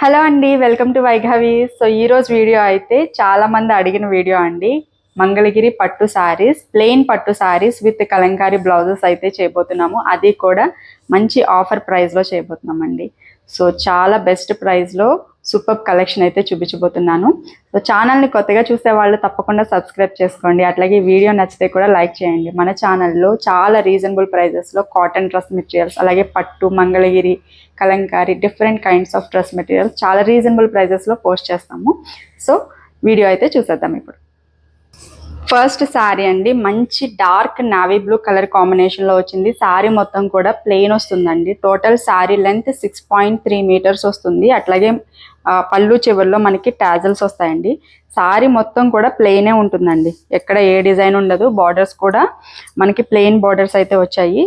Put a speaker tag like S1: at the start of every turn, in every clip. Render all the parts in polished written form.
S1: Hello అండి, welcome to వైఘవి. So ఈ రోజు వీడియో అయితే చాలా మంది అడిగిన వీడియో అండి. మంగళగిరి పట్టు సారీస్, ప్లెయిన్ పట్టు సారీస్ విత్ కలంకారీ బ్లౌజెస్ అయితే చేయబోతున్నాము. అది కూడా మంచి ఆఫర్ ప్రైస్లో చేయబోతున్నామండి. సో చాలా బెస్ట్ ప్రైస్లో సూపర్ కలెక్షన్ అయితే చూపించబోతున్నాను. సో ఛానల్ని కొత్తగా చూసే వాళ్ళు తప్పకుండా సబ్స్క్రైబ్ చేసుకోండి. అట్లాగే వీడియో నచ్చితే కూడా లైక్ చేయండి. మన ఛానల్లో చాలా రీజనబుల్ ప్రైజెస్లో కాటన్ డ్రెస్ మెటీరియల్స్, అలాగే పట్టు, Mangalagiri, Kalamkari, different kinds of dress materials చాలా రీజనబుల్ ప్రైజెస్లో పోస్ట్ చేస్తాము. సో వీడియో అయితే చూసేద్దాం ఇప్పుడు. ఫస్ట్ శారీ అండి, మంచి డార్క్ నావీ బ్లూ కలర్ కాంబినేషన్లో వచ్చింది. శారీ మొత్తం కూడా ప్లెయిన్ వస్తుందండి. టోటల్ శారీ లెంత్ 6.3 మీటర్స్ వస్తుంది. అట్లాగే పళ్ళు చివరిలో మనకి టాజల్స్ వస్తాయండి. శారీ మొత్తం కూడా ప్లెయినే ఉంటుందండి, ఎక్కడ ఏ డిజైన్ ఉండదు. బార్డర్స్ కూడా మనకి ప్లెయిన్ బార్డర్స్ అయితే వచ్చాయి.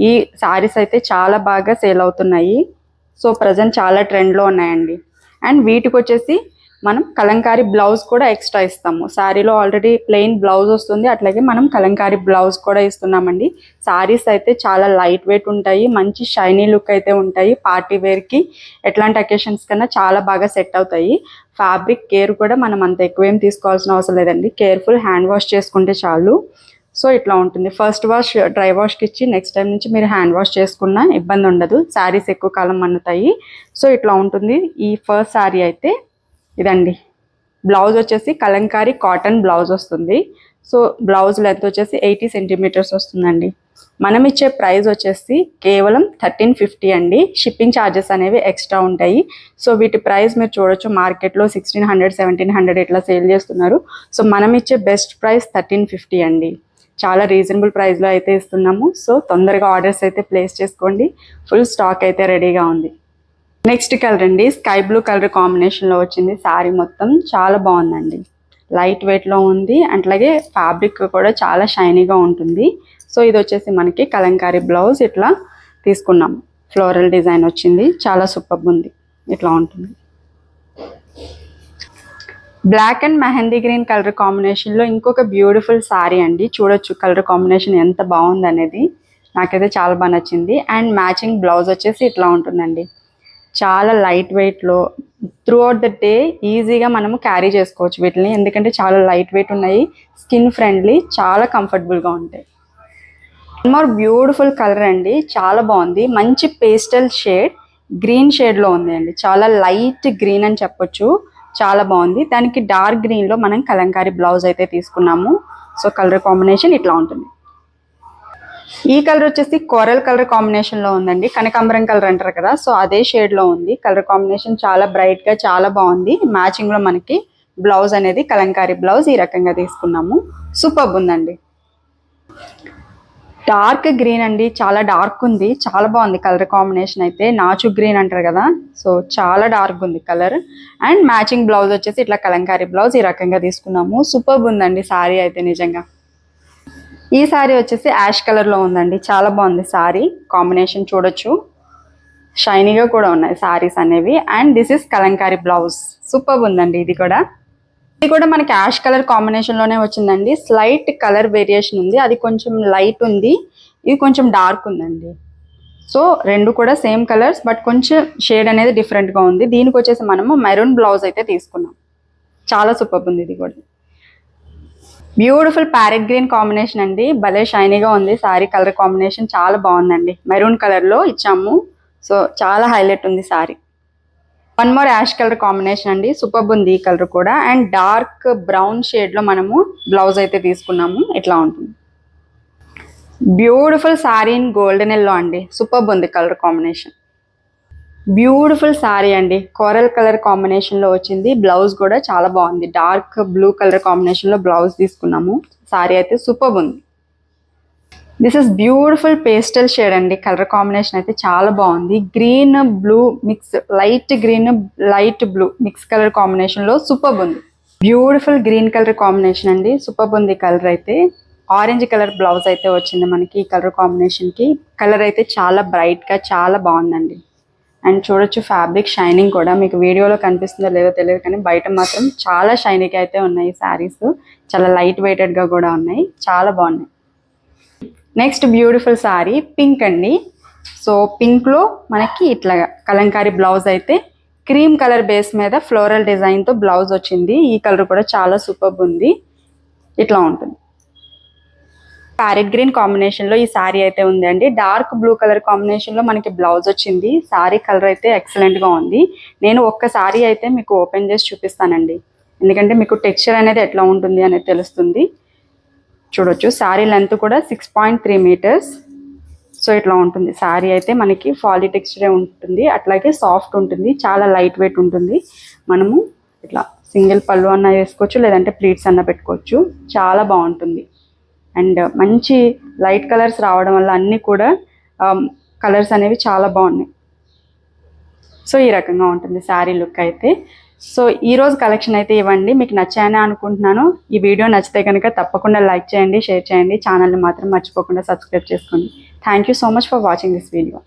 S1: ఈ శారీస్ అయితే చాలా బాగా సేల్ అవుతున్నాయి. సో ప్రజెంట్ చాలా ట్రెండ్లో ఉన్నాయండి. అండ్ వీటికి వచ్చేసి మనం కలంకారీ బ్లౌజ్ కూడా ఎక్స్ట్రా ఇస్తాము. శారీలో ఆల్రెడీ ప్లెయిన్ బ్లౌజ్ వస్తుంది, అట్లాగే మనం కలంకారీ బ్లౌజ్ కూడా ఇస్తున్నామండి. శారీస్ అయితే చాలా లైట్ వెయిట్ ఉంటాయి, మంచి షైనీ లుక్ అయితే ఉంటాయి. పార్టీ వేర్కి ఎట్లాంటి అకేషన్స్ కన్నా చాలా బాగా సెట్ అవుతాయి. ఫ్యాబ్రిక్ కేర్ కూడా మనం అంత ఎక్కువ ఏం తీసుకోవాల్సిన అవసరం లేదండి. కేర్ఫుల్ హ్యాండ్ వాష్ చేసుకుంటే చాలు. సో ఇట్లా ఉంటుంది. ఫస్ట్ వాష్ డ్రై వాష్కి ఇచ్చి నెక్స్ట్ టైం నుంచి మీరు హ్యాండ్ వాష్ చేసుకున్నా ఇబ్బంది ఉండదు. శారీస్ ఎక్కువ కాలం మన్నుతాయి. సో ఇట్లా ఉంటుంది. ఈ ఫస్ట్ శారీ అయితే ఇదండి. బ్లౌజ్ వచ్చేసి కలంకారీ కాటన్ బ్లౌజ్ వస్తుంది. సో బ్లౌజ్ లెంత్ వచ్చేసి 80 సెంటీమీటర్స్ వస్తుందండి. మనం ఇచ్చే ప్రైస్ వచ్చేసి కేవలం 1350 అండి. షిప్పింగ్ ఛార్జెస్ అనేవి ఎక్స్ట్రా ఉంటాయి. సో వీటి ప్రైస్ మీరు చూడొచ్చు, మార్కెట్లో 1600, 1700 ఇట్లా సేల్ చేస్తున్నారు. సో మనం ఇచ్చే బెస్ట్ ప్రైస్ 1350 అండి. చాలా రీజనబుల్ ప్రైస్లో అయితే ఇస్తున్నాము. సో తొందరగా ఆర్డర్స్ అయితే ప్లేస్ చేసుకోండి. ఫుల్ స్టాక్ అయితే రెడీగా ఉంది. నెక్స్ట్ కలర్ అండి, స్కై బ్లూ కలర్ కాంబినేషన్లో వచ్చింది. శారీ మొత్తం చాలా బాగుందండి. లైట్ వెయిట్లో ఉంది, అట్లాగే ఫ్యాబ్రిక్ కూడా చాలా షైనీగా ఉంటుంది. సో ఇది వచ్చేసి మనకి కలంకారీ బ్లౌజ్ ఇట్లా తీసుకున్నాం. ఫ్లోరల్ డిజైన్ వచ్చింది, చాలా సూపర్ ఉంది. ఇట్లా ఉంటుంది. Black and mehndi green colour కాంబినేషన్లో ఇంకొక బ్యూటిఫుల్ శారీ అండి. చూడొచ్చు కలర్ కాంబినేషన్ ఎంత బాగుంది అనేది. నాకైతే చాలా బాగా నచ్చింది. అండ్ మ్యాచింగ్ బ్లౌజ్ వచ్చేసి ఇట్లా ఉంటుందండి. చాలా లైట్ వెయిట్లో త్రూ అవుట్ ద డే ఈజీగా మనము క్యారీ చేసుకోవచ్చు వీటిని, ఎందుకంటే చాలా లైట్ వెయిట్ ఉన్నాయి, స్కిన్ ఫ్రెండ్లీ, చాలా కంఫర్టబుల్గా ఉంటాయి. మోర్ బ్యూటిఫుల్ కలర్ అండి, చాలా బాగుంది. మంచి పేస్టల్ షేడ్, గ్రీన్ షేడ్లో ఉంది అండి. చాలా లైట్ గ్రీన్ అని చెప్పొచ్చు, చాలా బాగుంది. దానికి డార్క్ గ్రీన్లో మనం కలంకారీ బ్లౌజ్ అయితే తీసుకున్నాము. సో కలర్ కాంబినేషన్ ఇట్లా ఉంటుంది. ఈ కలర్ వచ్చేసి కోరల్ కలర్ కాంబినేషన్లో ఉందండి. కనకాంబరం కలర్ అంటారు కదా, సో అదే షేడ్లో ఉంది. కలర్ కాంబినేషన్ చాలా బ్రైట్గా చాలా బాగుంది. మ్యాచింగ్లో మనకి బ్లౌజ్ అనేది కలంకారీ బ్లౌజ్ ఈ రకంగా తీసుకున్నాము. సూపర్ ఉందండి. డార్క్ గ్రీన్ అండి, చాలా డార్క్ ఉంది, చాలా బాగుంది కలర్ కాంబినేషన్ అయితే. నాచు గ్రీన్ అంటారు కదా, సో చాలా డార్క్ ఉంది కలర్. అండ్ మ్యాచింగ్ బ్లౌజ్ వచ్చేసి ఇట్లా కలంకారీ బ్లౌజ్ ఈ రకంగా తీసుకున్నాము. సూపర్ ఉందండి శారీ అయితే నిజంగా. ఈ శారీ వచ్చేసి యాష్ కలర్లో ఉందండి. చాలా బాగుంది శారీ కాంబినేషన్, చూడొచ్చు షైనీగా కూడా ఉన్నాయి శారీస్ అనేవి. And this is Kalamkari blouse. Super ఉందండి. ఇది కూడా మనకి యాష్ కలర్ కాంబినేషన్లోనే వచ్చిందండి. స్లైట్ కలర్ వేరియేషన్ ఉంది, అది కొంచెం లైట్ ఉంది, ఇది కొంచెం డార్క్ ఉందండి. సో రెండు కూడా సేమ్ కలర్స్, బట్ కొంచెం షేడ్ అనేది డిఫరెంట్గా ఉంది. దీనికి వచ్చేసి మనము మెరూన్ బ్లౌజ్ అయితే తీసుకున్నాం. చాలా సూపర్ ఉంది. ఇది కూడా బ్యూటిఫుల్ ప్యారెట్ గ్రీన్ కాంబినేషన్ అండి. భలే షైనీగా ఉంది శారీ. కలర్ కాంబినేషన్ చాలా బాగుందండి. మెరూన్ కలర్లో ఇచ్చాము, సో చాలా హైలైట్ ఉంది sari. One more ash colour combination అండి, సూపర్ ఉంది ఈ కలర్ కూడా. అండ్ డార్క్ బ్రౌన్ షేడ్లో మనము బ్లౌజ్ అయితే తీసుకున్నాము. ఇట్లా ఉంటుంది. Beautiful sari in golden yellow అండి. సూపర్ ఉంది కలర్ కాంబినేషన్. బ్యూటిఫుల్ శారీ అండి, కోరల్ కలర్ కాంబినేషన్లో వచ్చింది. బ్లౌజ్ కూడా చాలా బాగుంది. డార్క్ బ్లూ కలర్ కాంబినేషన్లో బ్లౌజ్ తీసుకున్నాము. శారీ అయితే సూపర్ ఉంది. This is beautiful pastel shade అండి. కలర్ కాంబినేషన్ అయితే చాలా బాగుంది. Green blue mix, light green light blue mix colour కాంబినేషన్లో సూపర్ ఉంది. బ్యూటిఫుల్ గ్రీన్ కలర్ కాంబినేషన్ అండి, సూపర్ ఉంది కలర్ అయితే. ఆరెంజ్ కలర్ బ్లౌజ్ అయితే వచ్చింది మనకి ఈ కలర్ కాంబినేషన్కి. కలర్ అయితే చాలా బ్రైట్గా చాలా బాగుందండి. అండ్ చూడొచ్చు ఫ్యాబ్రిక్ షైనింగ్ కూడా, మీకు వీడియోలో కనిపిస్తుందో లేదో తెలియదు కానీ బయట మాత్రం చాలా షైనీగా అయితే ఉన్నాయి శారీస్. చాలా లైట్ వెయిటెడ్గా కూడా ఉన్నాయి, చాలా బాగున్నాయి. నెక్స్ట్ బ్యూటిఫుల్ శారీ పింక్ అండి. సో పింక్లో మనకి ఇట్లా కలంకారీ బ్లౌజ్ అయితే క్రీమ్ కలర్ బేస్ మీద ఫ్లోరల్ డిజైన్తో బ్లౌజ్ వచ్చింది. ఈ కలర్ కూడా చాలా సూపర్బ్ ఉంది. ఇట్లా ఉంటుంది. ప్యారెట్ గ్రీన్ కాంబినేషన్లో ఈ శారీ అయితే ఉందండి. డార్క్ బ్లూ కలర్ కాంబినేషన్లో మనకి బ్లౌజ్ వచ్చింది. శారీ కలర్ అయితే ఎక్సలెంట్గా ఉంది. నేను ఒక్క శారీ అయితే మీకు ఓపెన్ చేసి చూపిస్తానండి, ఎందుకంటే మీకు టెక్స్చర్ అనేది ఎట్లా ఉంటుంది అనేది తెలుస్తుంది. చూడొచ్చు, శారీ లెంత్ కూడా 6.3 మీటర్స్. సో ఇట్లా ఉంటుంది శారీ అయితే. మనకి ఫాలీ టెక్స్చరే ఉంటుంది, అట్లాగే సాఫ్ట్ ఉంటుంది, చాలా లైట్ వెయిట్ ఉంటుంది. మనము ఇట్లా సింగిల్ పళ్ళు అన్న వేసుకోవచ్చు, లేదంటే ప్లీట్స్ అన్న పెట్టుకోవచ్చు. చాలా బాగుంటుంది. అండ్ మంచి లైట్ కలర్స్ రావడం వల్ల అన్నీ కూడా కలర్స్ అనేవి చాలా బాగున్నాయి. సో ఈ రకంగా ఉంటుంది శారీ లుక్ అయితే. సో ఈరోజు కలెక్షన్ అయితే ఇవ్వండి. మీకు నచ్చాయని అనుకుంటున్నాను. ఈ వీడియో నచ్చితే కనుక తప్పకుండా లైక్ చేయండి, షేర్ చేయండి. ఛానల్ని మాత్రం మర్చిపోకుండా సబ్స్క్రైబ్ చేసుకోండి. Thank you so much for watching this video.